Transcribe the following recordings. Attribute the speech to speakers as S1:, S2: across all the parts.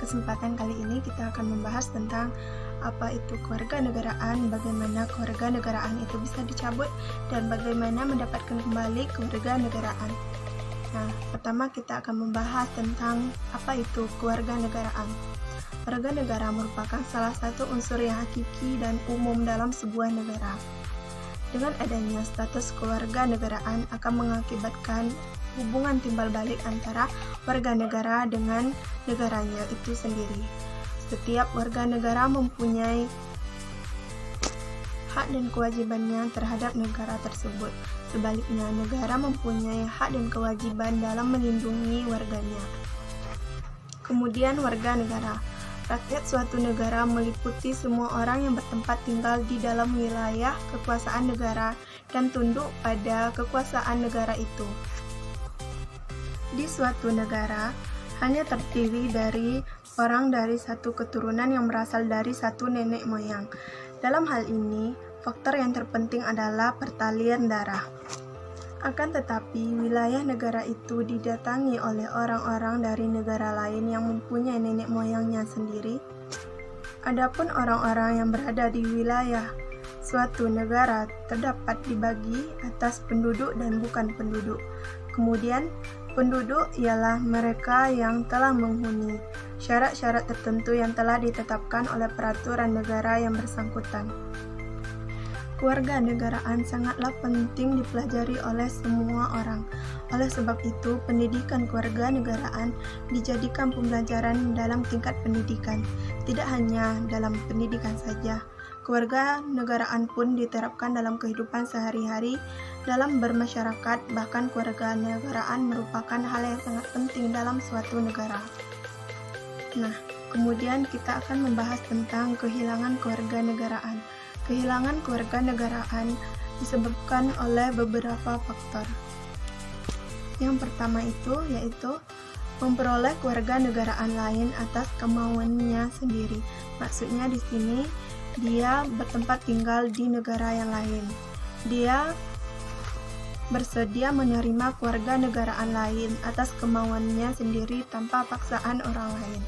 S1: kesempatan kali ini kita akan membahas tentang apa itu kewarganegaraan, bagaimana kewarganegaraan itu bisa dicabut, dan bagaimana mendapatkan kembali kewarganegaraan. Nah, pertama kita akan membahas tentang apa itu kewarganegaraan. Warga negara merupakan salah satu unsur yang hakiki dan umum dalam sebuah negara. Dengan adanya status kewarganegaraan akan mengakibatkan hubungan timbal balik antara warga negara dengan negaranya itu sendiri. Setiap warga negara mempunyai hak dan kewajibannya terhadap negara tersebut. Sebaliknya, negara mempunyai hak dan kewajiban dalam melindungi warganya. Kemudian, warga negara. Rakyat suatu negara meliputi semua orang yang bertempat tinggal di dalam wilayah kekuasaan negara dan tunduk pada kekuasaan negara itu. Di suatu negara, hanya terdiri dari orang dari satu keturunan yang berasal dari satu nenek moyang. Dalam hal ini, faktor yang terpenting adalah pertalian darah. Akan tetapi, wilayah negara itu didatangi oleh orang-orang dari negara lain yang mempunyai nenek moyangnya sendiri. Adapun orang-orang yang berada di wilayah suatu negara terdapat dibagi atas penduduk dan bukan penduduk. Kemudian, penduduk ialah mereka yang telah menghuni syarat-syarat tertentu yang telah ditetapkan oleh peraturan negara yang bersangkutan. Kewarganegaraan sangatlah penting dipelajari oleh semua orang. Oleh sebab itu, pendidikan kewarganegaraan dijadikan pembelajaran dalam tingkat pendidikan. Tidak hanya dalam pendidikan saja, kewarganegaraan pun diterapkan dalam kehidupan sehari-hari, dalam bermasyarakat. Bahkan kewarganegaraan merupakan hal yang sangat penting dalam suatu negara. Nah, kemudian kita akan membahas tentang kehilangan kewarganegaraan. Kehilangan kewarganegaraan disebabkan oleh beberapa faktor. Yang pertama itu yaitu memperoleh kewarganegaraan lain atas kemauannya sendiri. Maksudnya di sini dia bertempat tinggal di negara yang lain. Dia bersedia menerima kewarganegaraan lain atas kemauannya sendiri tanpa paksaan orang lain.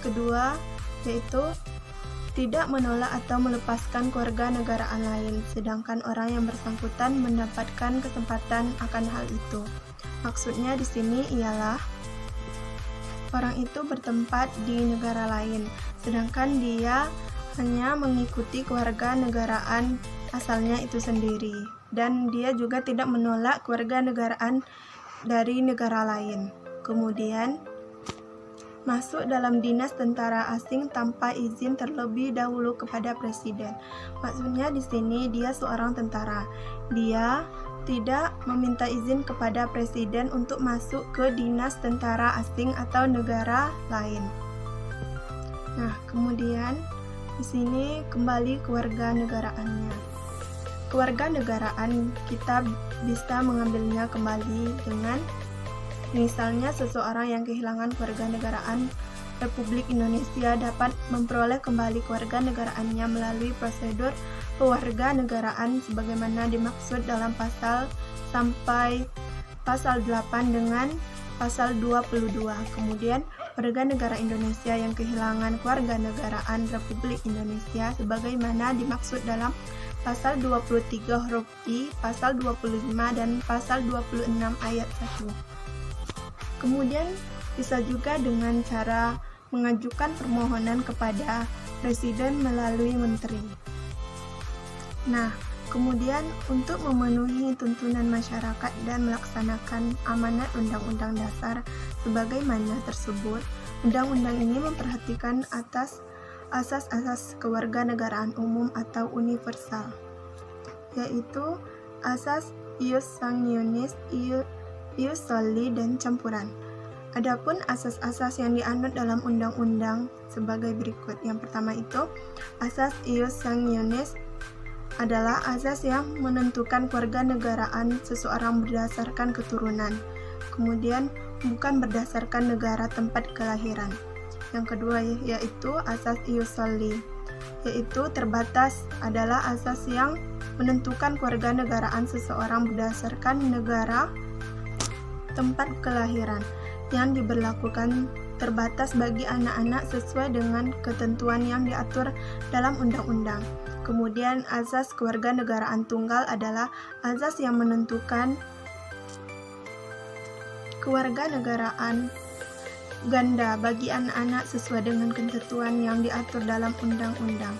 S1: Kedua, yaitu tidak menolak atau melepaskan kewarganegaraan lain, sedangkan orang yang bersangkutan mendapatkan kesempatan akan hal itu. Maksudnya di sini ialah orang itu bertempat di negara lain, sedangkan dia hanya mengikuti kewarganegaraan asalnya itu sendiri, dan dia juga tidak menolak kewarganegaraan dari negara lain. Kemudian, masuk dalam dinas tentara asing tanpa izin terlebih dahulu kepada presiden. Maksudnya di sini dia seorang tentara. Dia tidak meminta izin kepada presiden untuk masuk ke dinas tentara asing atau negara lain. Nah, kemudian di sini kembali kewarganegaraannya. Kewarganegaraan kita bisa mengambilnya kembali dengan misalnya seseorang yang kehilangan kewarganegaraan Republik Indonesia dapat memperoleh kembali kewarganegaraannya melalui prosedur kewarganegaraan sebagaimana dimaksud dalam pasal sampai pasal 8 dengan pasal 22. Kemudian, warga negara Indonesia yang kehilangan kewarganegaraan Republik Indonesia sebagaimana dimaksud dalam pasal 23 huruf I, pasal 25 dan pasal 26 ayat 1. Kemudian bisa juga dengan cara mengajukan permohonan kepada presiden melalui menteri. Nah, kemudian untuk memenuhi tuntunan masyarakat dan melaksanakan amanat Undang-Undang Dasar sebagaimana tersebut, undang-undang ini memperhatikan atas asas-asas kewarganegaraan umum atau universal, yaitu asas ius sanguinis, ius soli, dan campuran. Adapun asas-asas yang dianut dalam undang-undang sebagai berikut. Yang pertama itu, asas ius sanguinis adalah asas yang menentukan kewarganegaraan seseorang berdasarkan keturunan. Kemudian, bukan berdasarkan negara tempat kelahiran. Yang kedua yaitu asas ius soli, yaitu terbatas adalah asas yang menentukan kewarganegaraan seseorang berdasarkan negara tempat kelahiran yang diberlakukan terbatas bagi anak-anak sesuai dengan ketentuan yang diatur dalam undang-undang. Kemudian azas kewarganegaraan tunggal adalah azas yang menentukan kewarganegaraan ganda bagi anak-anak sesuai dengan ketentuan yang diatur dalam undang-undang.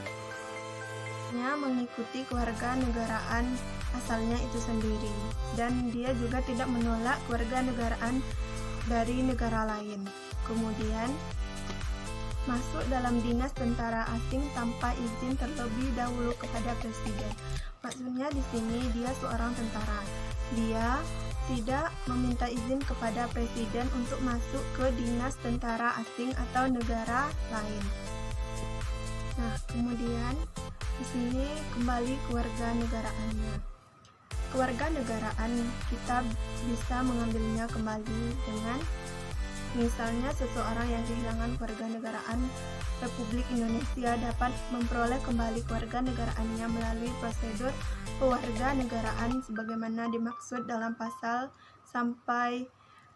S1: Mengikuti kewarganegaraan asalnya itu sendiri, dan dia juga tidak menolak kewarganegaraan dari negara lain. Kemudian masuk dalam dinas tentara asing tanpa izin terlebih dahulu kepada presiden. Maksudnya di sini dia seorang tentara. Dia tidak meminta izin kepada presiden untuk masuk ke dinas tentara asing atau negara lain. Nah, kemudian di sini kembali kewarganegaraannya. Kewarganegaraan kita bisa mengambilnya kembali dengan misalnya seseorang yang kehilangan kewarganegaraan Republik Indonesia dapat memperoleh kembali kewarganegaraannya melalui prosedur kewarganegaraan sebagaimana dimaksud dalam pasal sampai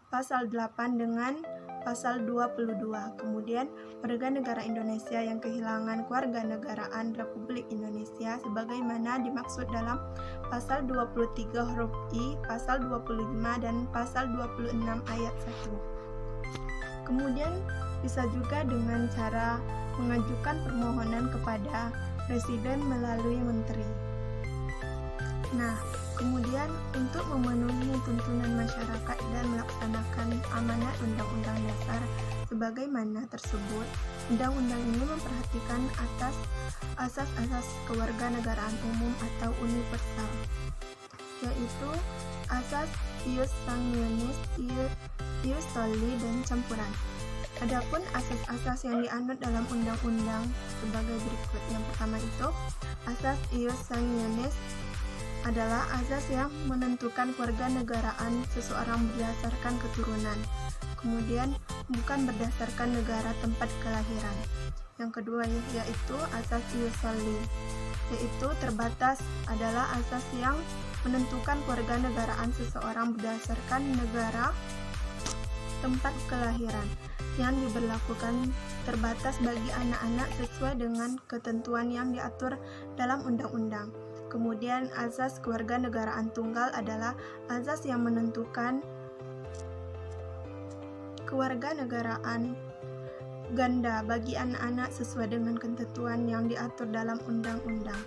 S1: pasal 8 dengan pasal 22. Kemudian warga negara Indonesia yang kehilangan kewarganegaraan Republik Indonesia sebagaimana dimaksud dalam pasal 23 huruf I, pasal 25 dan pasal 26 ayat 1. Kemudian bisa juga dengan cara mengajukan permohonan kepada presiden melalui menteri. Nah, kemudian untuk memenuhi tuntunan masyarakat dan melaksanakan amanat Undang-Undang Dasar sebagaimana tersebut, undang-undang ini memperhatikan atas asas-asas kewarganegaraan umum atau universal, yaitu asas ius sanguinis, ius soli, dan campuran. Adapun asas-asas yang dianut dalam undang-undang sebagai berikut. Yang pertama itu, asas ius sanguinis adalah asas yang menentukan kewarganegaraan seseorang berdasarkan keturunan, kemudian bukan berdasarkan negara tempat kelahiran. Yang kedua yaitu asas ius soli, yaitu terbatas adalah asas yang menentukan kewarganegaraan seseorang berdasarkan negara tempat kelahiran yang diberlakukan terbatas bagi anak-anak sesuai dengan ketentuan yang diatur dalam undang-undang. Kemudian azas kewarganegaraan tunggal adalah azas yang menentukan kewarganegaraan ganda bagi anak-anak sesuai dengan ketentuan yang diatur dalam undang-undang.